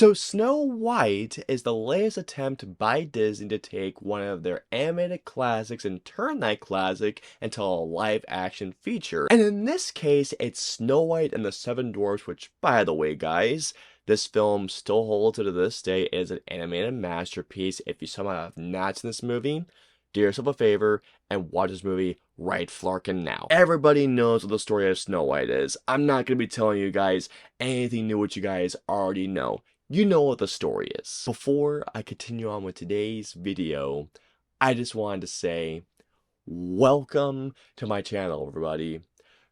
So Snow White is the latest attempt by Disney to take one of their animated classics and turn that classic into a live action feature. And in this case, it's Snow White and the Seven Dwarfs, which, by the way, guys, this film still holds to this day as an animated masterpiece. If you somehow have not seen this movie, do yourself a favor and watch this movie right flarkin' now. Everybody knows what the story of Snow White is. I'm not going to be telling you guys anything new what you guys already know. You know what the story is. Before I continue on with today's video, I just wanted to say, welcome to my channel, everybody.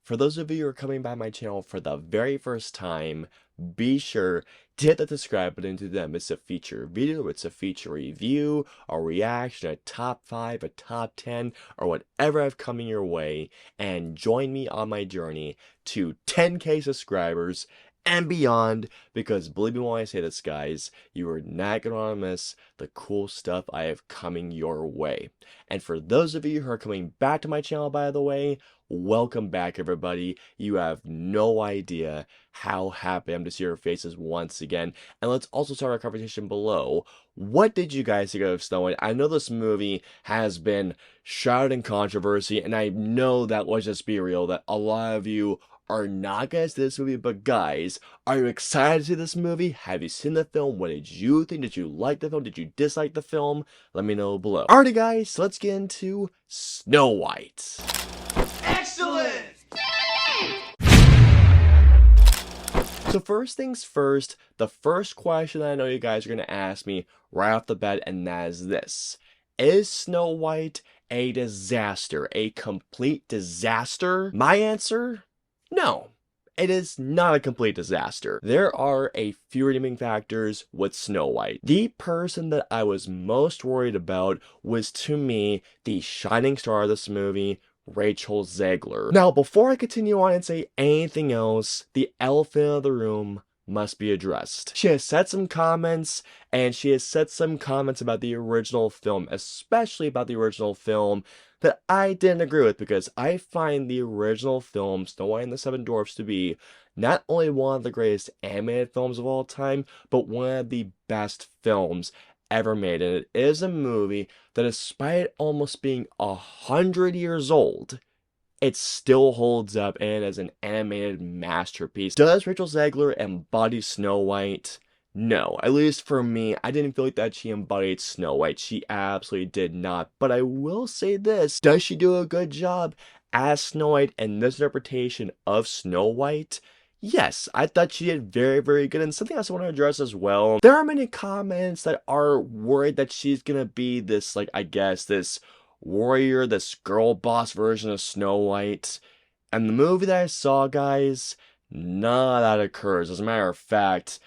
For those of you who are coming by my channel for the very first time, be sure to hit the subscribe button to them. It's a feature video, it's a feature review, a reaction, a top 5, a top 10, or whatever I've coming your way, and join me on my journey to 10K subscribers and beyond, because believe me when I say this, guys, you are not going to want to miss the cool stuff I have coming your way. And for those of you who are coming back to my channel, by the way, welcome back, everybody. You have no idea how happy I am to see your faces once again. And let's also start our conversation below. What did you guys think of Snow White? I know this movie has been shrouded in controversy, and I know that, let's just be real, that a lot of you are not going to see this movie, but guys, are you excited to see this movie? Have you seen the film? What did you think? Did you like the film? Did you dislike the film? Let me know below. Alrighty guys, so let's get into Snow White. Excellent! So first things first, the first question I know you guys are going to ask me right off the bat, and that is this. Is Snow White a disaster? A complete disaster? My answer? No, it is not a complete disaster. There are a few redeeming factors with Snow White. The person that I was most worried about was, to me, the shining star of this movie, Rachel Zegler. Now, before I continue on and say anything else, the elephant in the room must be addressed. She has said some comments, and she has said some comments about the original film, especially about the original film, that I didn't agree with, because I find the original film, Snow White and the Seven Dwarfs, to be not only one of the greatest animated films of all time, but one of the best films ever made. And it is a movie that, despite almost being 100 years old, it still holds up and is an animated masterpiece. Does Rachel Zegler embody Snow White? No, at least for me, I didn't feel like that she embodied Snow White. She absolutely did not. But I will say this, does she do a good job as Snow White in this interpretation of Snow White? Yes, I thought she did very, very good. And something else I want to address as well, there are many comments that are worried that she's gonna be this, like, I guess, this warrior, this girl boss version of Snow White. And the movie that I saw, guys, none of that occurs. As a matter of fact,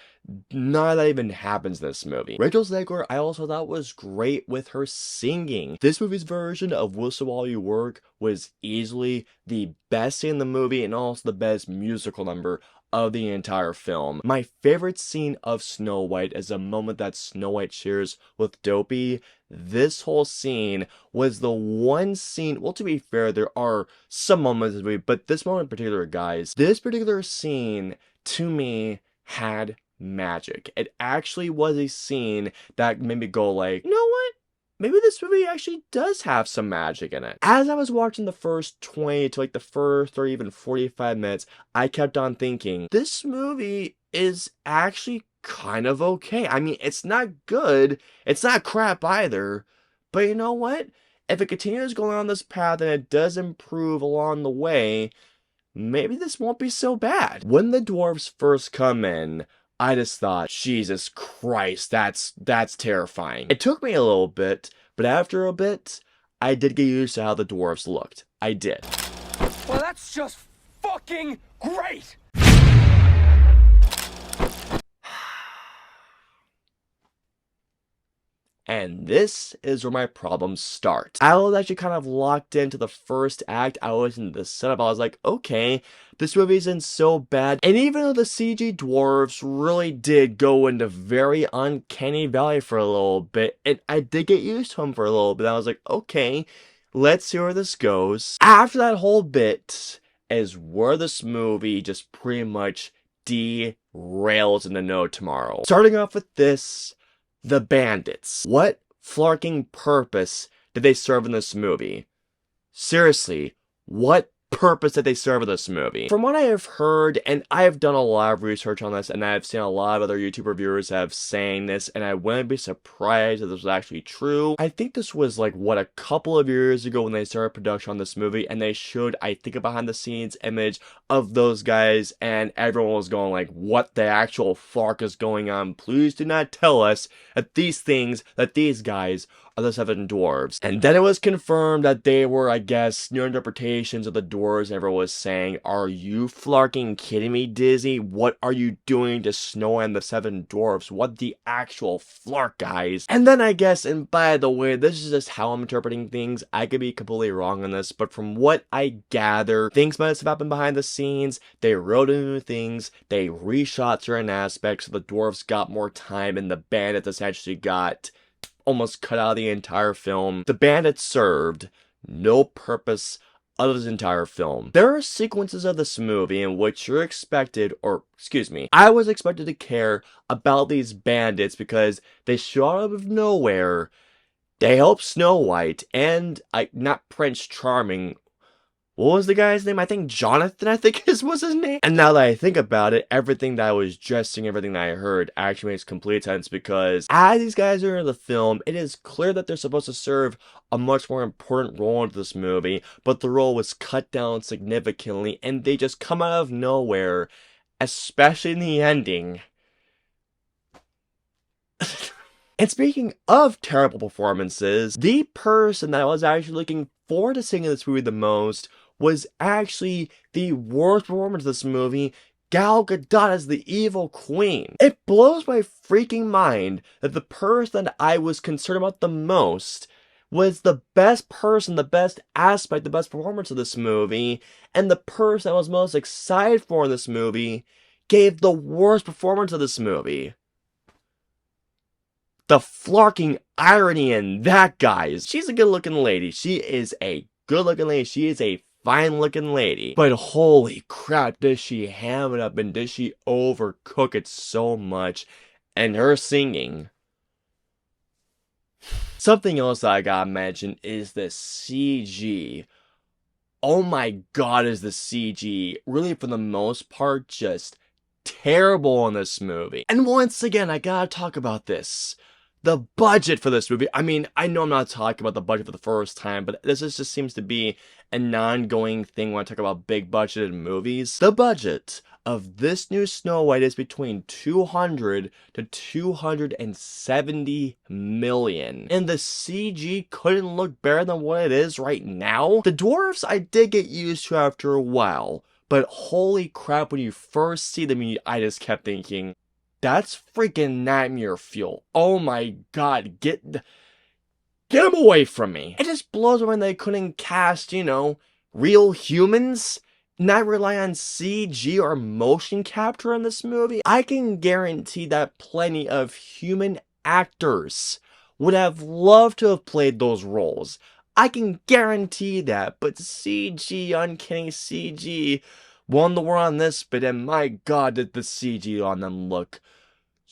none of that even happens in this movie. Rachel Zegler, I also thought was great with her singing. This movie's version of Whistle While You Work was easily the best scene in the movie and also the best musical number of the entire film. My favorite scene of Snow White is a moment that Snow White shares with Dopey. This whole scene was the one scene, well, to be fair, there are some moments in the movie, but this moment in particular, guys, this particular scene, to me, had magic. It actually was a scene that made me go like, you know what? Maybe this movie actually does have some magic in it. As I was watching the first 20 to like the first or even 45 minutes, I kept on thinking, this movie is actually kind of okay. I mean, it's not good. It's not crap either. But you know what? If it continues going on this path and it does improve along the way, maybe this won't be so bad. When the dwarves first come in, I just thought, Jesus Christ, that's terrifying. It took me a little bit, but after a bit, I did get used to how the dwarves looked. I did. Well, that's just fucking great! And this is where my problems start. I was actually kind of locked into the first act. I was in the setup. I was like, okay, this movie isn't so bad. And even though the CG dwarves really did go into very uncanny valley for a little bit, and I did get used to them for a little bit, I was like, okay, let's see where this goes. After that whole bit is where this movie just pretty much derails in the know tomorrow. Starting off with this, the bandits. What flarking purpose did they serve in this movie? Seriously, what purpose did they serve in this movie? From what I have heard, and I have done a lot of research on this, and I've seen a lot of other YouTube reviewers have saying this, and I wouldn't be surprised if this was actually true. I think this was like, what, a couple of years ago when they started production on this movie, and they showed, I think, a behind the scenes image of those guys, and everyone was going like, what the actual fuck is going on? Please do not tell us that these guys are the seven dwarves. And then it was confirmed that they were, I guess, new interpretations of the dwarves, and everyone was saying, are you flarking kidding me, Disney? What are you doing to Snow and the Seven Dwarfs? What the actual flark, guys? And then I guess, and by the way, this is just how I'm interpreting things. I could be completely wrong on this, but from what I gather, things might have happened behind the scenes. They wrote in new things. They reshot certain aspects, so the dwarves got more time, and the bandits essentially got almost cut out of the entire film. The bandits served no purpose of this entire film. There are sequences of this movie in which you're expected, or excuse me, I was expected to care about these bandits because they showed out of nowhere. They helped Snow White and not Prince Charming. What was the guy's name? I think Jonathan, was his name. And now that I think about it, everything that I was dressing, everything that I heard actually makes complete sense, because as these guys are in the film, it is clear that they're supposed to serve a much more important role in this movie, but the role was cut down significantly, and they just come out of nowhere, especially in the ending. And speaking of terrible performances, the person that I was actually looking forward to seeing in this movie the most was actually the worst performance of this movie, Gal Gadot as the evil queen. It blows my freaking mind that the person that I was concerned about the most was the best person, the best aspect, the best performance of this movie, and the person I was most excited for in this movie gave the worst performance of this movie. The flarking irony in that, guys. She's a good-looking lady. She is a good-looking lady. She is a fine-looking lady. But holy crap, does she ham it up, and does she overcook it so much? And her singing. Something else that I gotta mention is the CG. Oh my god, is the CG really, for the most part, just terrible in this movie. And once again, I gotta talk about this. The budget for this movie. I mean, I know I'm not talking about the budget for the first time, but this just seems to be an ongoing thing when I talk about big budgeted movies. The budget of this new Snow White is between 200 to 270 million. And the CG couldn't look better than what it is right now. The dwarves I did get used to after a while, but holy crap, when you first see them, I just kept thinking, that's freaking nightmare fuel. Oh my god, get them away from me. It just blows my mind they couldn't cast, real humans, not rely on CG or motion capture in this movie. I can guarantee that plenty of human actors would have loved to have played those roles. I can guarantee that, but CG, uncanny CG, won the war on this bit, and my god, did the CG on them look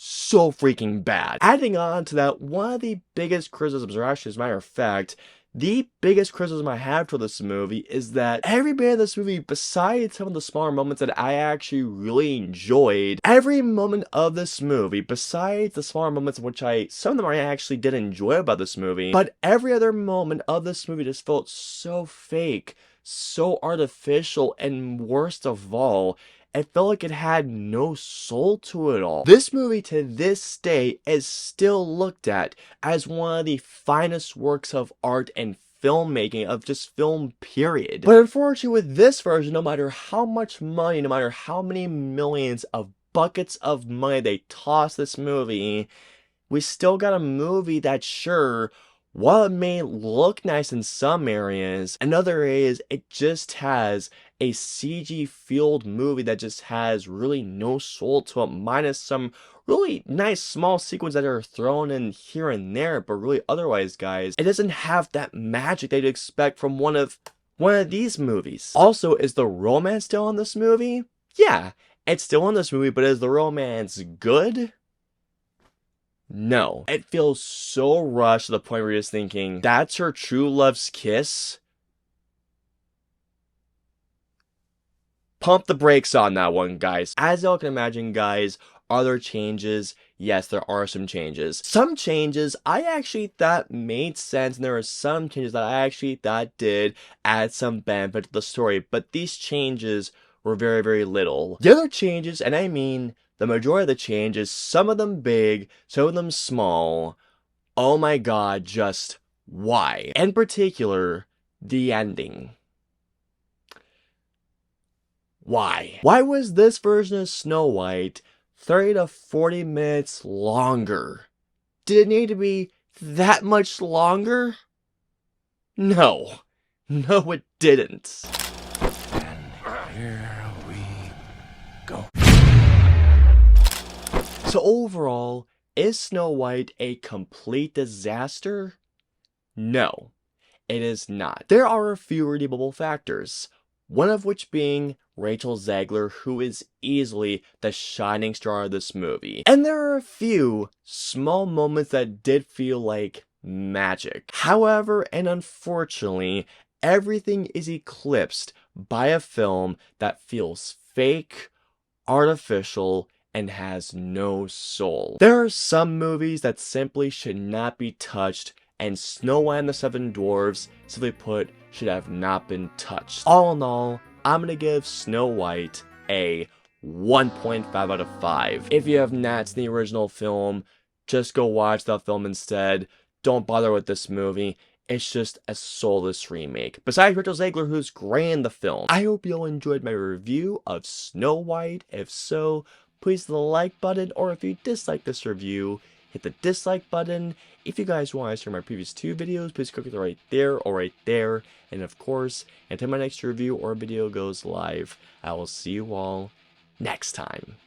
so freaking bad. Adding on to that, one of the biggest criticisms, or actually as a matter of fact, the biggest criticism I have for this movie is that every bit of this movie, besides some of the smaller moments that I actually really enjoyed, every moment of this movie, besides the smaller moments in which some of them I actually did enjoy about this movie, but every other moment of this movie just felt so fake, so artificial, and worst of all, it felt like it had no soul to it all. This movie to this day is still looked at as one of the finest works of art and filmmaking, of just film period. But unfortunately with this version, no matter how much money, no matter how many millions of buckets of money they toss this movie, we still got a movie that, sure, while it may look nice in some areas, in other areas it just has a CG-fueled movie that just has really no soul to it, minus some really nice small sequences that are thrown in here and there, but really otherwise, guys, it doesn't have that magic that you'd expect from one of these movies. Also, is the romance still in this movie? Yeah. It's still in this movie, but is the romance good? No. It feels so rushed to the point where you're just thinking, that's her true love's kiss? Pump the brakes on that one, guys. As y'all can imagine, guys, are there changes? Yes, there are some changes. Some changes I actually thought made sense, and there are some changes that I actually thought did add some benefit to the story, but these changes were very, very little. The other changes, and I mean the majority of the changes, some of them big, some of them small, oh my god, just why? In particular, the ending. Why? Why was this version of Snow White 30 to 40 minutes longer? Did it need to be that much longer? No. No, it didn't. And here we go. So overall, is Snow White a complete disaster? No, it is not. There are a few redeemable factors, one of which being Rachel Zegler, who is easily the shining star of this movie. And there are a few small moments that did feel like magic. However, and unfortunately, everything is eclipsed by a film that feels fake, artificial, and has no soul. There are some movies that simply should not be touched, and Snow White and the Seven Dwarfs, simply put, should have not been touched. All in all, I'm gonna give Snow White a 1.5 out of 5. If you have not seen the original film, just go watch that film instead. Don't bother with this movie. It's just a soulless remake. Besides Rachel Zegler, who's great in the film. I hope you all enjoyed my review of Snow White. If so, please hit the like button, or if you dislike this review, hit the dislike button. If you guys want to see my previous 2 videos, please click it right there or right there. And of course, until my next review or video goes live, I will see you all next time.